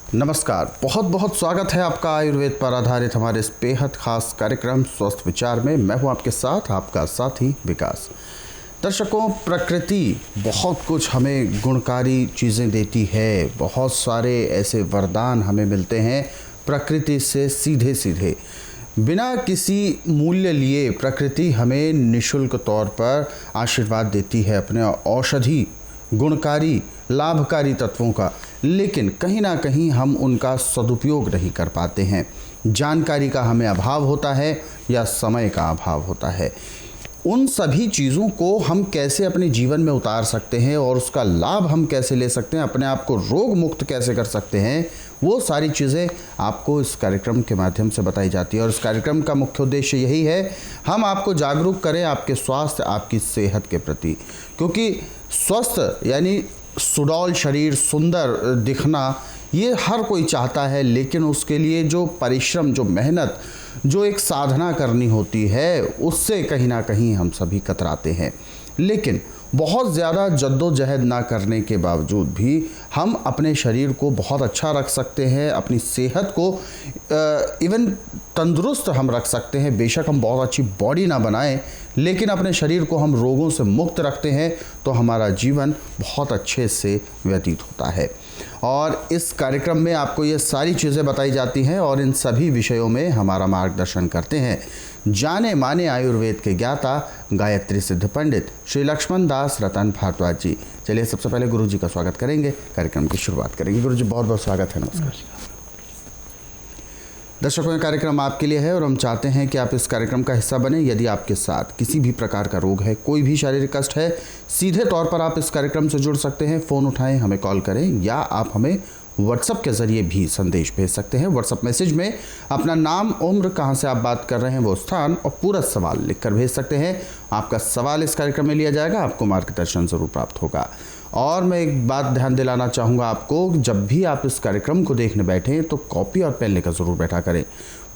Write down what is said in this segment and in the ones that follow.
नमस्कार, बहुत बहुत स्वागत है आपका आयुर्वेद पर आधारित हमारे इस बेहद खास कार्यक्रम स्वस्थ विचार में। मैं हूं आपके साथ, आपका साथी विकास। दर्शकों, प्रकृति बहुत कुछ हमें गुणकारी चीज़ें देती है। बहुत सारे ऐसे वरदान हमें मिलते हैं प्रकृति से सीधे सीधे, बिना किसी मूल्य लिए। प्रकृति हमें निःशुल्क तौर पर आशीर्वाद देती है अपने औषधि गुणकारी लाभकारी तत्वों का, लेकिन कहीं ना कहीं हम उनका सदुपयोग नहीं कर पाते हैं। जानकारी का हमें अभाव होता है या समय का अभाव होता है। उन सभी चीज़ों को हम कैसे अपने जीवन में उतार सकते हैं और उसका लाभ हम कैसे ले सकते हैं, अपने आप को रोग मुक्त कैसे कर सकते हैं, वो सारी चीज़ें आपको इस कार्यक्रम के माध्यम से बताई जाती है। और इस कार्यक्रम का मुख्य उद्देश्य यही है, हम आपको जागरूक करें आपके स्वास्थ्य, आपकी सेहत के प्रति। क्योंकि स्वस्थ यानी सुडौल शरीर, सुंदर दिखना, ये हर कोई चाहता है, लेकिन उसके लिए जो परिश्रम, जो मेहनत, जो एक साधना करनी होती है, उससे कहीं ना कहीं हम सभी कतराते हैं। लेकिन बहुत ज़्यादा जद्दोजहद ना करने के बावजूद भी हम अपने शरीर को बहुत अच्छा रख सकते हैं, अपनी सेहत को इवन तंदुरुस्त हम रख सकते हैं। बेशक हम बहुत अच्छी बॉडी ना बनाएं, लेकिन अपने शरीर को हम रोगों से मुक्त रखते हैं तो हमारा जीवन बहुत अच्छे से व्यतीत होता है। और इस कार्यक्रम में आपको ये सारी चीज़ें बताई जाती हैं और इन सभी विषयों में हमारा मार्गदर्शन करते हैं जाने माने आयुर्वेद के ज्ञाता गायत्री सिद्ध पंडित श्री लक्ष्मण दास रतन भारद्वाज जी। चलिए सबसे पहले गुरु जी का स्वागत करेंगे, कार्यक्रम की शुरुआत करेंगे। गुरु जी बहुत बहुत स्वागत है। नमस्कार। दर्शकों, ये कार्यक्रम आपके लिए है और हम चाहते हैं कि आप इस कार्यक्रम का हिस्सा बने। यदि आपके साथ किसी भी प्रकार का रोग है, कोई भी शारीरिक कष्ट है, सीधे तौर पर आप इस कार्यक्रम से जुड़ सकते हैं। फ़ोन उठाएं, हमें कॉल करें, या आप हमें व्हाट्सएप के ज़रिए भी संदेश भेज सकते हैं। व्हाट्सएप मैसेज में अपना नाम, उम्र, कहाँ से आप बात कर रहे हैं, वो स्थान और पूरा सवाल लिखकर भेज सकते हैं। आपका सवाल इस कार्यक्रम में लिया जाएगा, आपको मार्गदर्शन ज़रूर प्राप्त होगा। और मैं एक बात ध्यान दिलाना चाहूँगा आपको, जब भी आप इस कार्यक्रम को देखने बैठें तो कॉपी और पेन लेकर ज़रूर बैठा करें।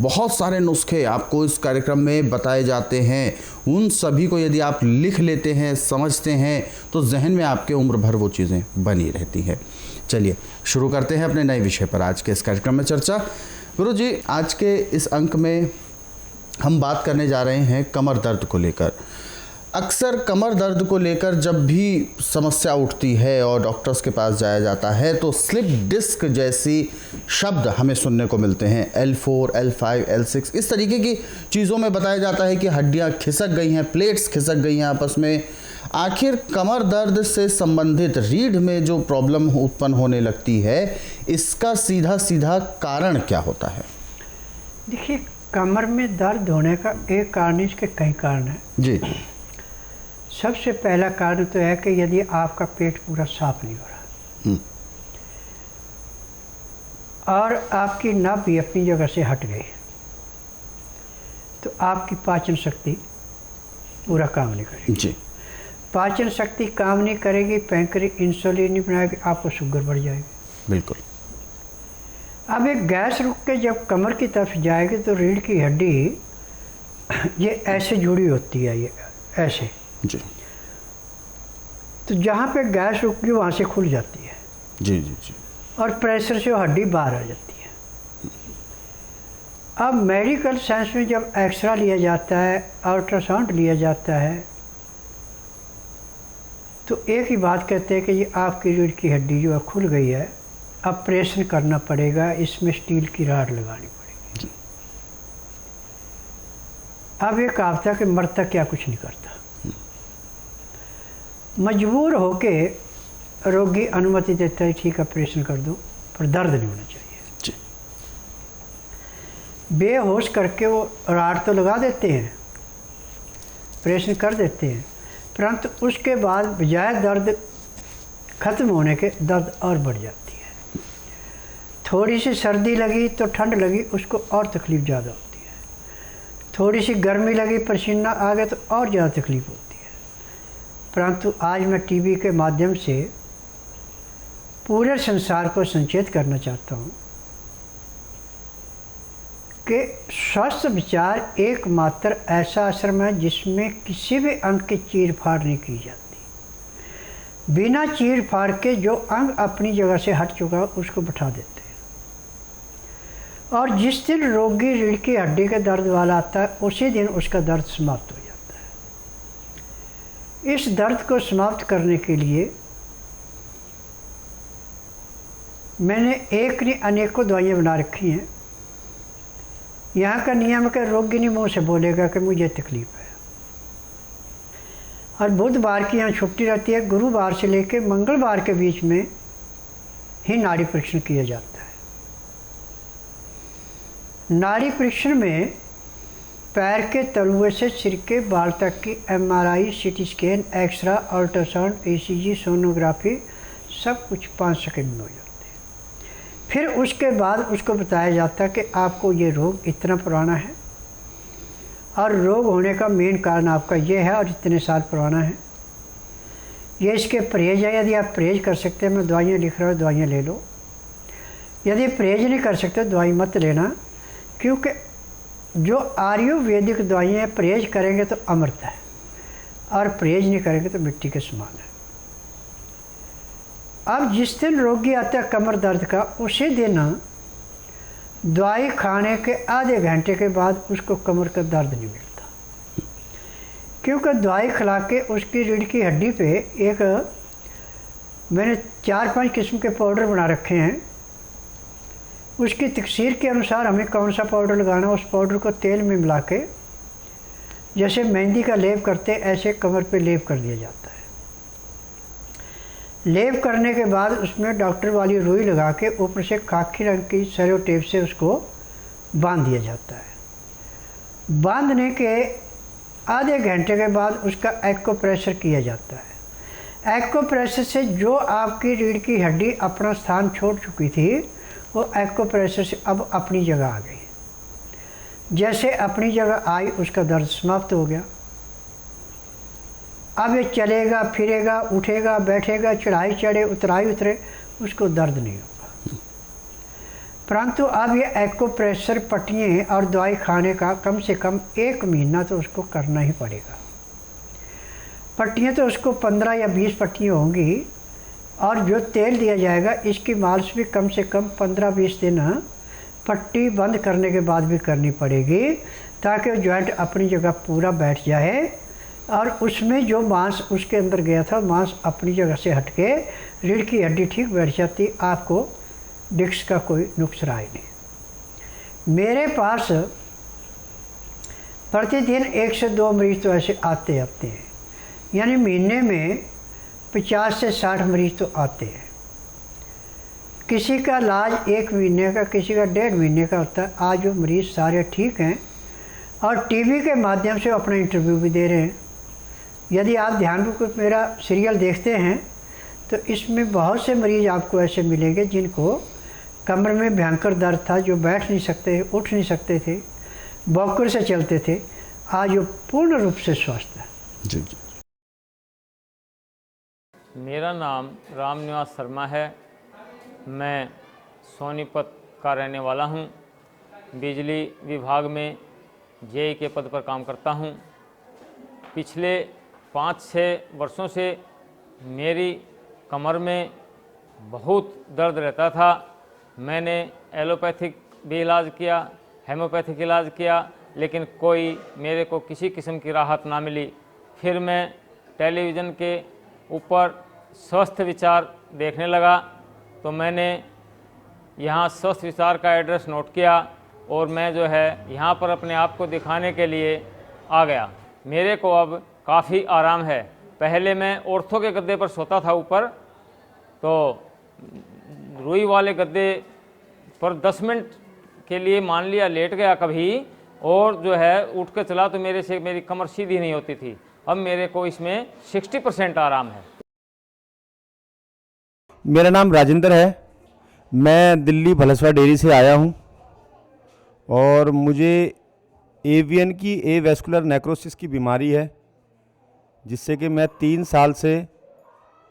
बहुत सारे नुस्खे आपको इस कार्यक्रम में बताए जाते हैं, उन सभी को यदि आप लिख लेते हैं, समझते हैं, तो जहन में आपके उम्र भर वो चीज़ें बनी रहती हैं। चलिए शुरू करते हैं अपने नए विषय पर आज के इस कार्यक्रम में चर्चा। गुरु जी, आज के इस अंक में हम बात करने जा रहे हैं कमर दर्द को लेकर। अक्सर कमर दर्द को लेकर जब भी समस्या उठती है और डॉक्टर्स के पास जाया जाता है तो स्लिप डिस्क जैसी शब्द हमें सुनने को मिलते हैं। L4, L5, L6 इस तरीके की चीज़ों में बताया जाता है कि हड्डियां खिसक गई हैं, प्लेट्स खिसक गई हैं आपस में। आखिर कमर दर्द से संबंधित रीढ़ में जो प्रॉब्लम उत्पन्न होने लगती है, इसका सीधा सीधा कारण क्या होता है? देखिए, कमर में दर्द होने का एक कारण, इसके कई कारण हैं जी। सबसे पहला कारण तो है कि यदि आपका पेट पूरा साफ नहीं हो रहा और आपकी नस भी अपनी जगह से हट गई, तो आपकी पाचन शक्ति पूरा काम नहीं करेगी। जी। पाचन शक्ति काम नहीं करेगी, पैंक्रियास इंसुलिन नहीं बनाएगी, आपको शुगर बढ़ जाएगी। बिल्कुल। अब एक गैस रुक के जब कमर की तरफ जाएगी तो रीढ़ की हड्डी ये ऐसे जुड़ी होती है, ये ऐसे जी। तो जहाँ पे गैस रुक गई वहाँ से खुल जाती है। जी जी जी। और प्रेशर से वो हड्डी बाहर आ जाती है। अब मेडिकल साइंस में जब एक्सरा लिया जाता है, अल्ट्रासाउंड लिया जाता है, तो एक ही बात कहते हैं कि ये आपकी रीढ़ की हड्डी जो है खुल गई है, ऑपरेशन करना पड़ेगा, इसमें स्टील की राड लगानी पड़ेगी। अब एक कहावत कि मरता क्या कुछ नहीं करता। मजबूर होके रोगी अनुमति देता है, ठीक ऑपरेशन कर दो, पर दर्द नहीं होना चाहिए। जी। बेहोश करके वो राड तो लगा देते हैं, ऑपरेशन कर देते हैं, परंतु उसके बाद बजाय दर्द खत्म होने के दर्द और बढ़ जाती है। थोड़ी सी सर्दी लगी तो ठंड लगी, उसको और तकलीफ़ ज़्यादा होती है। थोड़ी सी गर्मी लगी, पसीना आ गया तो और ज़्यादा तकलीफ़ होती है। परंतु आज मैं टीवी के माध्यम से पूरे संसार को संचेत करना चाहता हूँ कि स्वस्थ विचार एकमात्र ऐसा आश्रम है जिसमें किसी भी अंग की चीर फाड़ नहीं की जाती। बिना चीर फाड़ के जो अंग अपनी जगह से हट चुका उसको बैठा देते हैं। और जिस दिन रोगी रीढ़ की हड्डी के दर्द वाला आता है उसी दिन उसका दर्द समाप्त हो जाता है। इस दर्द को समाप्त करने के लिए मैंने एक नहीं अनेकों दवाइयाँ बना रखी हैं। यहाँ का नियम है कि रोगी नहीं मुँह से बोलेगा कि मुझे तकलीफ़ है। और बुधवार की यहाँ छुट्टी रहती है, गुरुवार से लेकर मंगलवार के बीच में ही नाड़ी परीक्षण किया जाता है। नाड़ी परीक्षण में पैर के तलुए से सिर के बाल तक की MRI, CT scan, X-ray, ultrasound, ECG, sonography सब कुछ 5 सेकंड में हो जाते हैं। फिर उसके बाद उसको बताया जाता है कि आपको ये रोग इतना पुराना है और रोग होने का मेन कारण आपका ये है और इतने साल पुराना है। ये इसके परहेज है, यदि आप परहेज कर सकते हैं मैं दवाइयाँ लिख रहा हूँ, दवाइयाँ ले लो। यदि परहेज नहीं कर सकते दवाई मत लेना, क्योंकि जो आयुर्वेदिक दवाइयाँ परहेज करेंगे तो अमृत है और परहेज नहीं करेंगे तो मिट्टी के समान है। अब जिस दिन रोगी आता है कमर दर्द का, उसी दिन दवाई खाने के आधे घंटे के बाद उसको कमर का दर्द नहीं मिलता, क्योंकि दवाई खिला के उसकी रीढ़ की हड्डी पे एक मैंने 4-5 किस्म के पाउडर बना रखे हैं। उसकी तकसीर के अनुसार हमें कौन सा पाउडर लगाना, उस पाउडर को तेल में मिला के जैसे मेहंदी का लेप करते ऐसे कमर पे लेप कर दिया जाता है। लेप करने के बाद उसमें डॉक्टर वाली रुई लगा के ऊपर से खाकी रंग की सेलो टेप से उसको बांध दिया जाता है। बांधने के आधे घंटे के बाद उसका एक्को प्रेशर किया जाता है। एक्को प्रेशर से जो आपकी रीढ़ की हड्डी अपना स्थान छोड़ चुकी थी वो एक्को प्रेशर से अब अपनी जगह आ गई। जैसे अपनी जगह आई उसका दर्द समाप्त हो गया। अब ये चलेगा, फिरेगा, उठेगा, बैठेगा, चढ़ाई चढ़े, उतराई उतरे, उसको दर्द नहीं होगा। परंतु अब ये एक्को प्रेशर पट्टियाँ और दवाई खाने का कम से कम 1 महीना तो उसको करना ही पड़ेगा। पट्टियाँ तो उसको 15 या 20 पट्टियाँ होंगी और जो तेल दिया जाएगा इसकी मालिश भी कम से कम 15-20 दिन पट्टी बंद करने के बाद भी करनी पड़ेगी, ताकि जॉइंट अपनी जगह पूरा बैठ जाए और उसमें जो मांस उसके अंदर गया था मांस अपनी जगह से हट के रीढ़ की हड्डी ठीक बैठ जाती, आपको डिस्क का कोई नुकसान ही नहीं। मेरे पास प्रतिदिन 1 से 2 मरीज तो ऐसे आते हैं, यानी महीने में 50 से 60 मरीज तो आते हैं। किसी का इलाज 1 महीने का, किसी का 1.5 महीने का होता है। आज वो मरीज़ सारे ठीक हैं और टीवी के माध्यम से अपना इंटरव्यू भी दे रहे हैं। यदि आप ध्यानपूर्वक मेरा सीरियल देखते हैं तो इसमें बहुत से मरीज़ आपको ऐसे मिलेंगे जिनको कमर में भयंकर दर्द था, जो बैठ नहीं सकते, उठ नहीं सकते थे, बौखर से चलते थे, आज वो पूर्ण रूप से स्वस्थ है। जी जी। मेरा नाम रामनिवास शर्मा है। मैं सोनीपत का रहने वाला हूं। बिजली विभाग में जेई के पद पर काम करता हूं। पिछले 5-6 वर्षों से मेरी कमर में बहुत दर्द रहता था। मैंने एलोपैथिक भी इलाज किया, हेमोपैथिक इलाज किया, लेकिन कोई मेरे को किसी किस्म की राहत ना मिली। फिर मैं टेलीविज़न के ऊपर स्वस्थ विचार देखने लगा तो मैंने यहाँ स्वस्थ विचार का एड्रेस नोट किया और मैं जो है यहाँ पर अपने आप को दिखाने के लिए आ गया। मेरे को अब काफ़ी आराम है। पहले मैं ऑर्थो के गद्दे पर सोता था ऊपर, तो रुई वाले गद्दे पर 10 मिनट के लिए मान लिया लेट गया कभी, और जो है उठ कर चला तो मेरे से मेरी कमर सीधी नहीं होती थी। अब मेरे को इसमें 60% आराम है। मेरा नाम राजेंद्र है। मैं दिल्ली भलसवा डेयरी से आया हूं और मुझे एवियन की एवेस्कुलर नेक्रोसिस की बीमारी है, जिससे कि मैं 3 साल से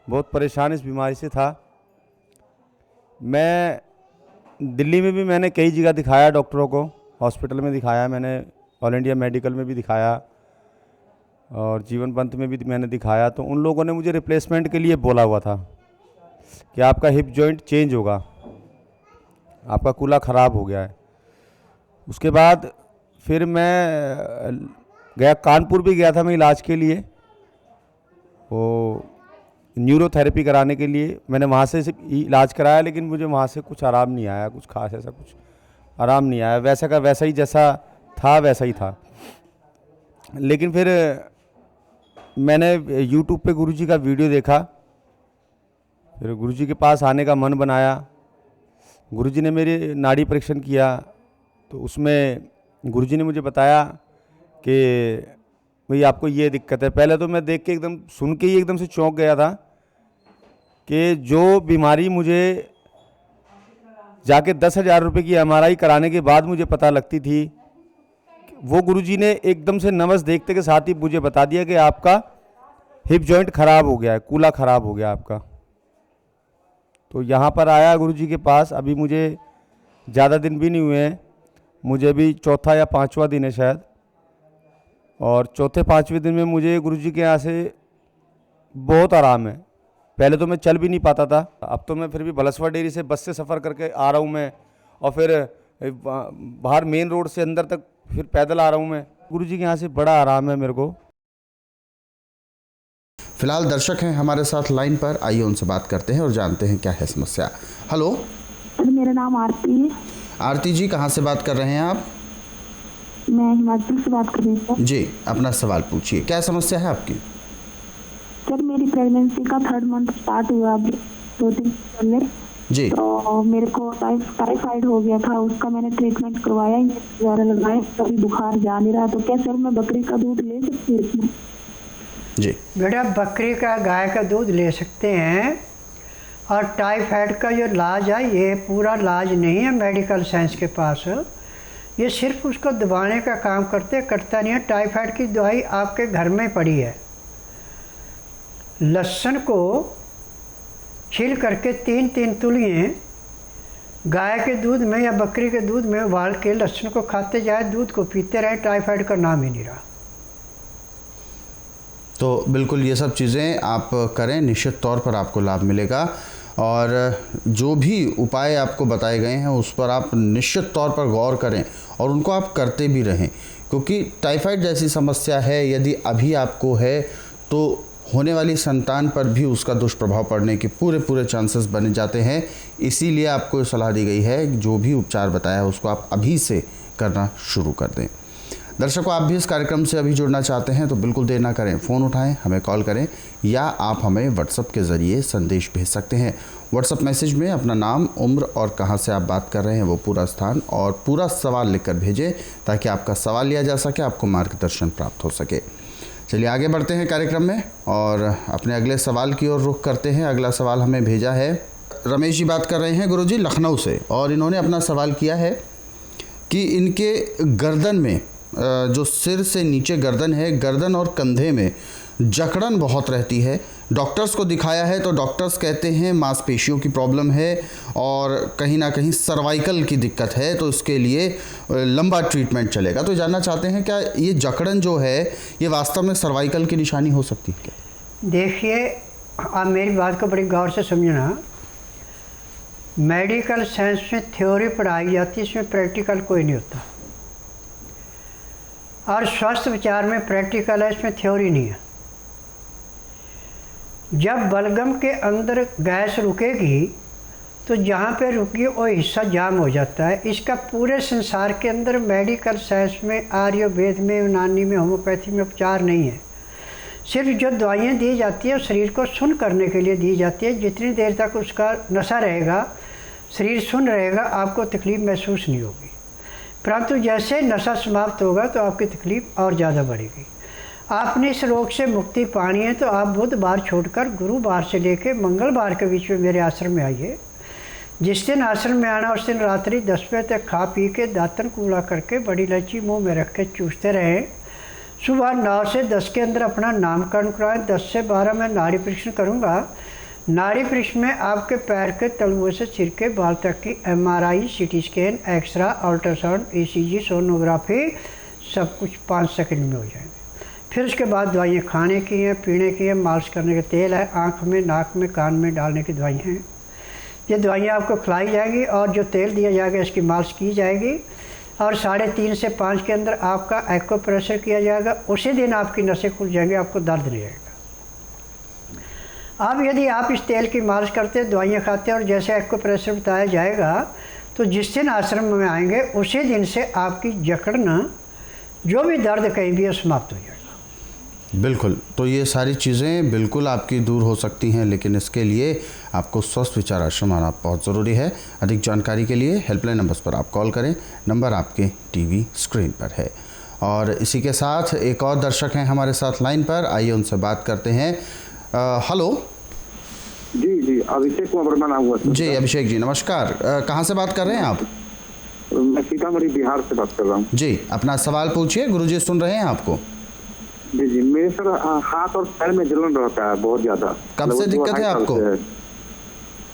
बहुत परेशान इस बीमारी से था। मैं दिल्ली में भी मैंने कई जगह दिखाया डॉक्टरों को, हॉस्पिटल में दिखाया, मैंने ऑल इंडिया मेडिकल में भी दिखाया और जीवन पंथ में भी मैंने दिखाया। तो उन लोगों ने मुझे रिप्लेसमेंट के लिए बोला हुआ था कि आपका हिप जॉइंट चेंज होगा, आपका कूल्हा ख़राब हो गया है। उसके बाद फिर मैं गया, कानपुर भी गया था मैं इलाज के लिए, वो न्यूरोथेरेपी कराने के लिए। मैंने वहाँ से इलाज कराया, लेकिन मुझे वहाँ से कुछ आराम नहीं आया, कुछ खास ऐसा कुछ आराम नहीं आया। वैसा का वैसा ही, जैसा था वैसा ही था। लेकिन फिर मैंने यूट्यूब पे गुरुजी का वीडियो देखा, फिर गुरुजी के पास आने का मन बनाया। गुरुजी ने मेरी नाड़ी परीक्षण किया, तो उसमें गुरुजी ने मुझे बताया कि भाई आपको ये दिक्कत है। पहले तो मैं देख के एकदम, सुन के ही एकदम से चौंक गया था कि जो बीमारी मुझे जाके 10,000 रुपये की MRI कराने के बाद मुझे पता लगती थी, वो गुरुजी ने एकदम से नवस देखते के साथ ही मुझे बता दिया कि आपका हिप जॉइंट ख़राब हो गया है, कूल्हा ख़राब हो गया आपका। तो यहाँ पर आया गुरुजी के पास, अभी मुझे ज़्यादा दिन भी नहीं हुए हैं, मुझे भी चौथा या पाँचवा दिन है शायद। और चौथे पाँचवें दिन में मुझे गुरुजी के यहाँ से बहुत आराम है। पहले तो मैं चल भी नहीं पाता था, अब तो मैं फिर भी भलसवा डेयरी से बस से सफ़र करके आ रहा हूँ मैं, और फिर बाहर मेन रोड से अंदर तक फिर पैदल आ रहा हूँ मैं। गुरुजी के यहाँ से बड़ा आराम है मेरे को। फिलहाल दर्शक हैं हमारे साथ लाइन पर, आइए उनसे बात करते हैं और जानते हैं क्या है समस्या। हेलो सर, मेरा नाम आरती है। आरती जी, कहाँ से बात कर रहे हैं आप? मैं हिमाचल से बात कर रही हूँ सर। जी, अपना सवाल पूछिए, क्या समस्या है आपकी? सर, मेरी प्रेगनेंसी का 3rd मंथ स्टार्ट हुआ अभी 2 दिन पहले। जी, तो मेरे को टाइफाइड हो गया था, उसका मैंने ट्रीटमेंट करवाया, इंजेक्शन वगैरह लगाए, कभी बुखार जा नहीं रहा। तो क्या सर मैं बकरी का दूध ले सकती हूँ इसमें? जी बेटा, बकरी का, गाय का दूध ले सकते हैं। और टाइफाइड का जो इलाज है, ये पूरा इलाज नहीं है मेडिकल साइंस के पास। ये सिर्फ उसको दबाने का काम करता नहीं है। टाइफाइड की दवाई आपके घर में पड़ी है। लहसुन को छील करके 3-3 तुलिए गाय के दूध में या बकरी के दूध में उबाल के लहसुन को खाते जाए, दूध को पीते रहे, टाइफाइड का नाम ही नहीं रहा। तो बिल्कुल ये सब चीज़ें आप करें, निश्चित तौर पर आपको लाभ मिलेगा। और जो भी उपाय आपको बताए गए हैं उस पर आप निश्चित तौर पर गौर करें और उनको आप करते भी रहें, क्योंकि टाइफाइड जैसी समस्या है, यदि अभी आपको है तो होने वाली संतान पर भी उसका दुष्प्रभाव पड़ने के पूरे चांसेस बने जाते हैं। इसीलिए आपको सलाह दी गई है, जो भी उपचार बताया है उसको आप अभी से करना शुरू कर दें। दर्शकों, आप भी इस कार्यक्रम से अभी जुड़ना चाहते हैं तो बिल्कुल देर ना करें, फ़ोन उठाएं, हमें कॉल करें, या आप हमें व्हाट्सएप के ज़रिए संदेश भेज सकते हैं। व्हाट्सएप मैसेज में अपना नाम, उम्र और कहां से आप बात कर रहे हैं वो पूरा स्थान और पूरा सवाल लिखकर भेजें, ताकि आपका सवाल लिया जा सके, आपको मार्गदर्शन प्राप्त हो सके। चलिए आगे बढ़ते हैं कार्यक्रम में और अपने अगले सवाल की ओर रुख करते हैं। अगला सवाल हमें भेजा है, रमेश जी बात कर रहे हैं गुरुजी लखनऊ से, और इन्होंने अपना सवाल किया है कि इनके गर्दन में, जो सिर से नीचे गर्दन है, गर्दन और कंधे में जकड़न बहुत रहती है। डॉक्टर्स को दिखाया है तो डॉक्टर्स कहते हैं मांसपेशियों की प्रॉब्लम है और कहीं ना कहीं सर्वाइकल की दिक्कत है, तो इसके लिए लंबा ट्रीटमेंट चलेगा। तो जानना चाहते हैं क्या ये जकड़न जो है ये वास्तव में सर्वाइकल की निशानी हो सकती है क्या? देखिए, आप मेरी बात को बड़ी गौर से समझना। मेडिकल साइंस में थ्योरी पढ़ाई जाती है, इसमें प्रैक्टिकल कोई नहीं होता। और स्वास्थ्य विचार में प्रैक्टिकल है, इसमें थ्योरी नहीं है। जब बलगम के अंदर गैस रुकेगी तो जहाँ पे रुकी वो हिस्सा जाम हो जाता है। इसका पूरे संसार के अंदर मेडिकल साइंस में, आयुर्वेद में, यूनानी में, होम्योपैथी में उपचार नहीं है। सिर्फ जो दवाइयाँ दी जाती है शरीर को सुन करने के लिए दी जाती है। जितनी देर तक उसका नशा रहेगा, शरीर सुन रहेगा, आपको तकलीफ़ महसूस नहीं होगी। परंतु जैसे नशा समाप्त होगा तो आपकी तकलीफ़ और ज़्यादा बढ़ेगी। आपने इस रोग से मुक्ति पानी है तो आप बुधवार छोड़कर गुरुवार से लेकर मंगलवार के बीच में मेरे आश्रम में आइए। जिस दिन आश्रम में आना उस दिन रात्रि 10 बजे तक खा पी के दातन कूला करके बड़ी इलायची मुंह में रख के चूसते रहें। सुबह 9 से 10 के अंदर अपना नामकरण कराएं। 10 से 12 मैं नाड़ी परीक्षण करूँगा। नाड़ी परीक्षण में आपके पैर के तलुओं से सिर के बाल तक की MRI, CT scan, X-ray, ultrasound, ECG, sonography सब कुछ 5 सेकंड में हो जाएंगे। फिर उसके बाद दवाइयाँ खाने की हैं, पीने की हैं, मालिश करने का तेल है, आँख में, नाक में, कान में डालने की दवाइयाँ हैं। ये दवाइयाँ आपको खिलाई जाएंगी और जो तेल दिया जाएगा इसकी मालिश की जाएगी। और 3:30 से 5 के अंदर आपका एक्यूप्रेशर किया जाएगा। उसी दिन आपकी नसें खुल जाएंगी, आपको दर्द नहीं आएगा। अब यदि आप इस तेल की मालिश करते हैं, दवाइयाँ खाते हैं और जैसे एक्यूप्रेशर बताया जाएगा, तो जिस दिन आश्रम में आएंगे उसी दिन से आपकी जकड़ना, जो भी दर्द कहीं भी है, समाप्त हो जाएगा। बिल्कुल, तो ये सारी चीज़ें बिल्कुल आपकी दूर हो सकती हैं, लेकिन इसके लिए आपको स्वस्थ विचार आश्रम आना बहुत ज़रूरी है। अधिक जानकारी के लिए हेल्पलाइन नंबर्स पर आप कॉल करें, नंबर आपके टीवी स्क्रीन पर है। और इसी के साथ एक और दर्शक हैं हमारे साथ लाइन पर, आइए उनसे बात करते हैं। हेलो जी, अभिषेक कुमार वर्मा नाम हुआ। जी अभिषेक जी नमस्कार, कहाँ से बात कर रहे हैं आप? मैं सीतामढ़ी बिहार से बात कर रहा हूँ। जी, अपना सवाल पूछिए, गुरुजी सुन रहे हैं आपको। जी, मेरे सर हाथ और पैर में जलन रहता है बहुत ज्यादा। कब से दिक्कत है आपको?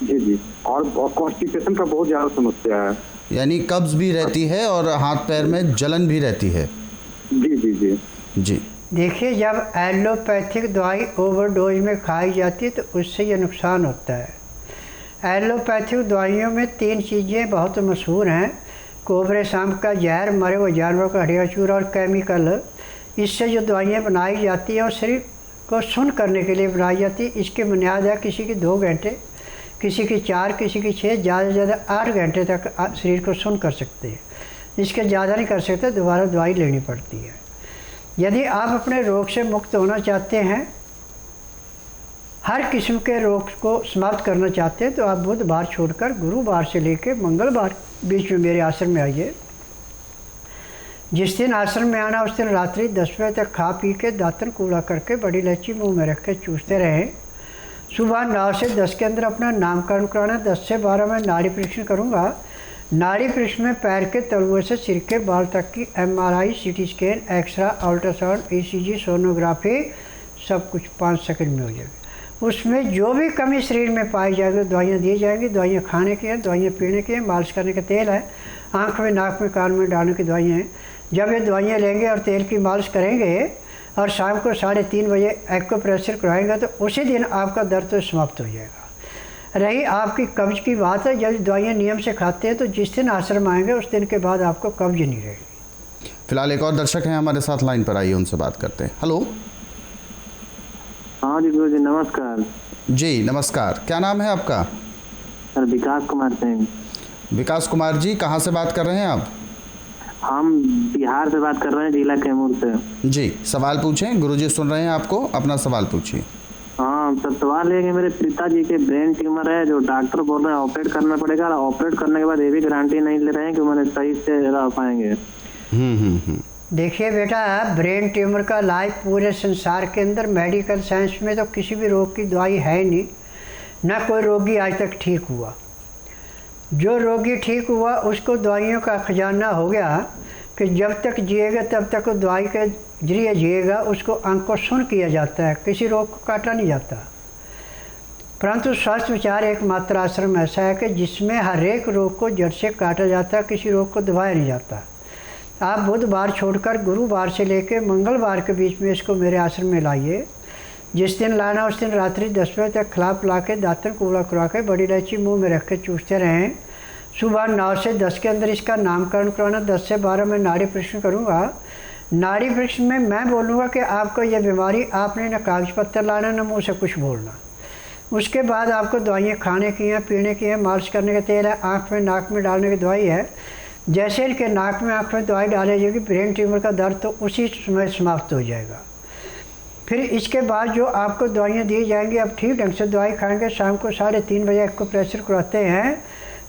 जी, और कॉन्स्टिपेशन का बहुत ज्यादा समस्या है। यानी कब्ज भी रहती है और हाथ पैर में जलन भी रहती है? जी। देखिए, जब एलोपैथिक दवाई ओवरडोज में खाई जाती है तो उससे ये नुकसान होता है। एलोपैथिक दवाइयों में 3 चीज़ें बहुत मशहूर हैं: कोबरे सांप का जहर, मरे हुए जानवरों का हड्डियाँ चूरा और केमिकल। इससे जो दवाइयाँ बनाई जाती हैं और शरीर को सुन्न करने के लिए बनाई जाती है। इसकी बुनियाद है किसी की 2 घंटे, किसी की 4, किसी की 6, ज़्यादा से ज़्यादा 8 घंटे तक शरीर को सुन्न कर सकते हैं। इसके ज़्यादा नहीं कर सकते, दोबारा दवाई लेनी पड़ती है। यदि आप अपने रोग से मुक्त होना चाहते हैं, हर किस्म के रोग को समाप्त करना चाहते हैं, तो आप बुधवार छोड़कर गुरुवार से लेकर मंगलवार बीच में मेरे आश्रम में आइए। जिस दिन आश्रम में आना उस दिन रात्रि 10 बजे तक खा पी के दातन कूड़ा करके बड़ी इलायची मुंह में रख के चूसते रहें। सुबह 9 से 10 के अंदर अपना नामकरण कराना। 10 से 12 में नाड़ी परीक्षण करूँगा। नाड़ी परीक्षण में पैर के तलुए से सिर के बाल तक की MRI, CT scan, X-ray, ultrasound, ECG, sonography, सब कुछ 5 सेकंड में हो जाएगी। उसमें जो भी कमी शरीर में पाई जाएगी दवाइयाँ दी जाएंगी। दवाइयाँ खाने की हैं, दवाइयाँ पीने की हैं, मालिश करने का तेल है, आँख में, नाक में, कान में डालने की दवाइयाँ हैं। जब ये दवाइयाँ लेंगे और तेल की मालिश करेंगे और शाम को 3:30 बजे एक्यूप्रेशर कराएंगे तो उसी दिन आपका दर्द तो समाप्त हो जाएगा। रही आपकी कब्ज की बात है, जब दवाइयाँ नियम से खाते हैं तो जिस दिन आश्रम आएंगे उस दिन के बाद आपको कब्ज नहीं रहेगी। फिलहाल एक और दर्शक हैं हमारे साथ लाइन पर, आइए उनसे बात करते हैं। हेलो। हाँ जी गुरु जी नमस्कार। जी नमस्कार, क्या नाम है आपका? सर विकास कुमार सिंह। विकास कुमार जी, कहाँ से बात कर रहे हैं आप? हम बिहार से बात कर रहे हैं, जिला कैमूर से। जी, सवाल पूछें, गुरुजी सुन रहे हैं आपको, अपना सवाल पूछिए। हाँ सर, सवाल है कि मेरे पिताजी के ब्रेन ट्यूमर है, जो डॉक्टर बोल रहे हैं ऑपरेट करना पड़ेगा। ऑपरेट करने के बाद ये भी गारंटी नहीं ले रहे हैं कि मैंने सही से रह पाएंगे। देखिए बेटा, ब्रेन ट्यूमर का इलाज पूरे संसार के अंदर मेडिकल साइंस में तो किसी भी रोग की दवाई है नहीं, ना कोई रोगी आज तक ठीक हुआ। जो रोगी ठीक हुआ उसको दवाइयों का खजाना हो गया कि जब तक जिएगा तब तक दवाई के जरिए जिएगा। उसको अंग को सुन्न किया जाता है, किसी रोग को काटा नहीं जाता। परंतु स्वस्थ विचार एकमात्र आश्रम ऐसा है कि जिसमें हर एक रोग को जड़ से काटा जाता है, किसी रोग को दबाया नहीं जाता। आप बुधवार छोड़कर गुरुवार से लेकर मंगलवार के बीच में इसको मेरे आश्रम में लाइए। जिस दिन लाना उस दिन रात्रि 10 बजे तक खिला पिला के दातन कूड़ा करा के बड़ी इलायची मुंह में रख के चूसते रहें। सुबह 9 से 10 के अंदर इसका नामकरण कराना। 10 से 12 में नाड़ी परीक्षण करूँगा। नाड़ी परीक्षण में मैं बोलूँगा कि आपको ये बीमारी, आपने ना कागज पत्तर लाना ना मुँह से कुछ बोलना। उसके बाद आपको दवाइयाँ खाने की हैं, पीने की हैं, मालिश करने का तेल है, आँख में नाक में डालने की दवाई है। जैसे इनके नाक में आँख में दवाई डाली जाएगी, ब्रेन ट्यूमर का दर्द तो उसी समय समाप्त हो जाएगा। फिर इसके बाद जो आपको दवाइयाँ दी जाएंगी, आप ठीक ढंग से दवाई खाएंगे, शाम को 3:30 बजे एक्यूप्रेशर कराते हैं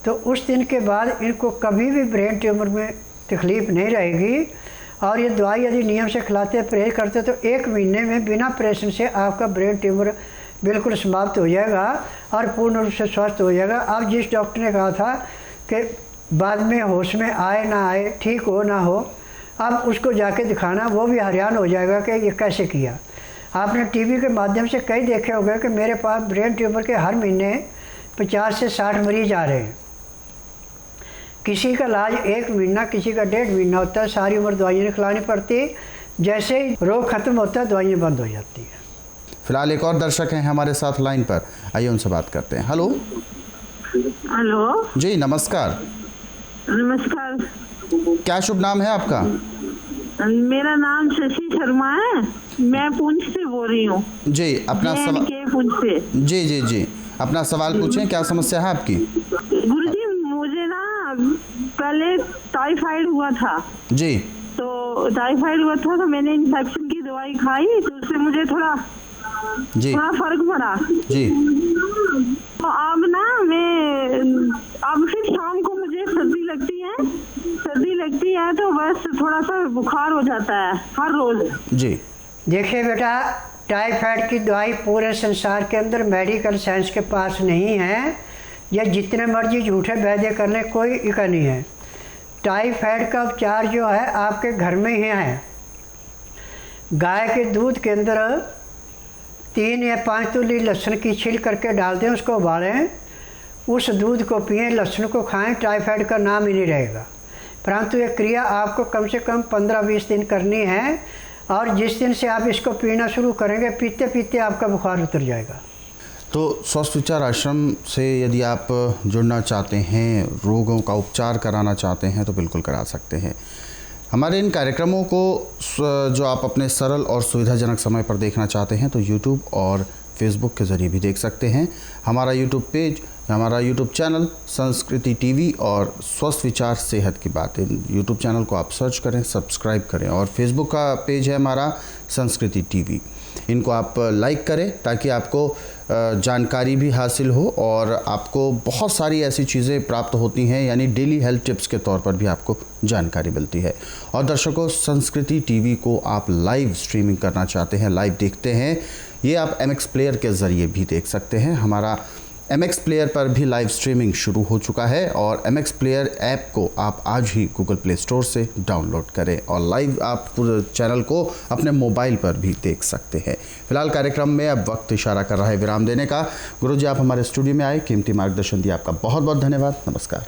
तो उस दिन के बाद इनको कभी भी ब्रेन ट्यूमर में तकलीफ़ नहीं रहेगी। और ये दवाई यदि नियम से खिलाते परहेज करते तो 1 महीने में बिना ऑपरेशन से आपका ब्रेन ट्यूमर बिल्कुल समाप्त हो जाएगा और पूर्ण रूप से स्वस्थ हो जाएगा। अब जिस डॉक्टर ने कहा था कि बाद में होश में आए ना आए, ठीक हो ना हो, अब उसको जाके दिखाना, वो भी हैरान हो जाएगा कि ये कैसे किया। आपने टीवी के माध्यम से कई देखे होंगे कि मेरे पास ब्रेन ट्यूमर के हर महीने 50 से 60 मरीज आ रहे हैं। किसी का इलाज 1 महीना, किसी का 1.5 महीना होता है। सारी उम्र दवाइयाँ खिलानी पड़ती। जैसे ही रोग खत्म होता है दवाइयाँ बंद हो जाती हैं। फिलहाल एक और दर्शक हैं हमारे साथ लाइन पर, आइए उनसे बात करते हैं। हेलो। हेलो। जी नमस्कार। नमस्कार। क्या शुभ नाम है आपका? मेरा नाम शशि शर्मा है, मैं पुंछ से बोल रही हूँ। जी, अपना सवाल। पुंछ से। जी जी जी, अपना सवाल पूछें, क्या समस्या है आपकी? गुरुजी, मुझे ना पहले टाइफाइड हुआ था। जी तो टाइफाइड हुआ था तो मैंने इन्फेक्शन की दवाई खाई, तो उससे मुझे थोड़ा जी फर्क पड़ा जी। तो अब ना अब फिर शाम को मुझे सर्दी लगती है तो बस थोड़ा सा बुखार हो जाता है हर रोज। जी देखिए बेटा, टाइफाइड की दवाई पूरे संसार के अंदर मेडिकल साइंस के पास नहीं है। या जितने मर्जी झूठे वैद्य कर लें, कोई इका नहीं है। टाइफाइड का उपचार जो है आपके घर में ही है। गाय के दूध के अंदर 3 या 5 तुली लहसुन की छील करके डाल दें, उसको उबालें, उस दूध को पिएं, लहसुन को खाएं, टाइफाइड का नाम ही नहीं रहेगा। परंतु ये क्रिया आपको कम से कम 15-20 दिन करनी है, और जिस दिन से आप इसको पीना शुरू करेंगे, पीते पीते आपका बुखार उतर जाएगा। तो स्वस्थ विचार आश्रम से यदि आप जुड़ना चाहते हैं, रोगों का उपचार कराना चाहते हैं, तो बिल्कुल करा सकते हैं। हमारे इन कार्यक्रमों को जो आप अपने सरल और सुविधाजनक समय पर देखना चाहते हैं तो यूट्यूब और फेसबुक के ज़रिए भी देख सकते हैं। हमारा यूट्यूब पेज, हमारा यूट्यूब चैनल संस्कृति टीवी और स्वस्थ विचार सेहत की बातें, यूट्यूब चैनल को आप सर्च करें, सब्सक्राइब करें। और फेसबुक का पेज है हमारा संस्कृति टीवी, इनको आप लाइक करें ताकि आपको जानकारी भी हासिल हो और आपको बहुत सारी ऐसी चीज़ें प्राप्त होती हैं, यानी डेली हेल्थ टिप्स के तौर पर भी आपको जानकारी मिलती है। और दर्शकों, संस्कृति टीवी को आप लाइव स्ट्रीमिंग करना चाहते हैं, लाइव देखते हैं, ये आप MX प्लेयर के ज़रिए भी देख सकते हैं। हमारा MX प्लेयर पर भी लाइव स्ट्रीमिंग शुरू हो चुका है और MX प्लेयर ऐप को आप आज ही गूगल प्ले स्टोर से डाउनलोड करें और लाइव आप पूरे चैनल को अपने मोबाइल पर भी देख सकते हैं। फिलहाल कार्यक्रम में अब वक्त इशारा कर रहा है विराम देने का। गुरुजी, आप हमारे स्टूडियो में आए, कीमती मार्गदर्शन दिया, आपका बहुत बहुत धन्यवाद। नमस्कार।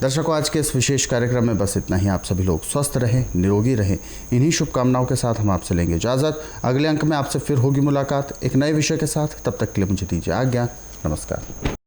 दर्शकों, आज के इस विशेष कार्यक्रम में बस इतना ही। आप सभी लोग स्वस्थ रहें, निरोगी रहें, इन्हीं शुभकामनाओं के साथ हम आपसे लेंगे इजाज़त। अगले अंक में आपसे फिर होगी मुलाकात एक नए विषय के साथ। तब तक के लिए मुझे दीजिए आज्ञा। नमस्कार।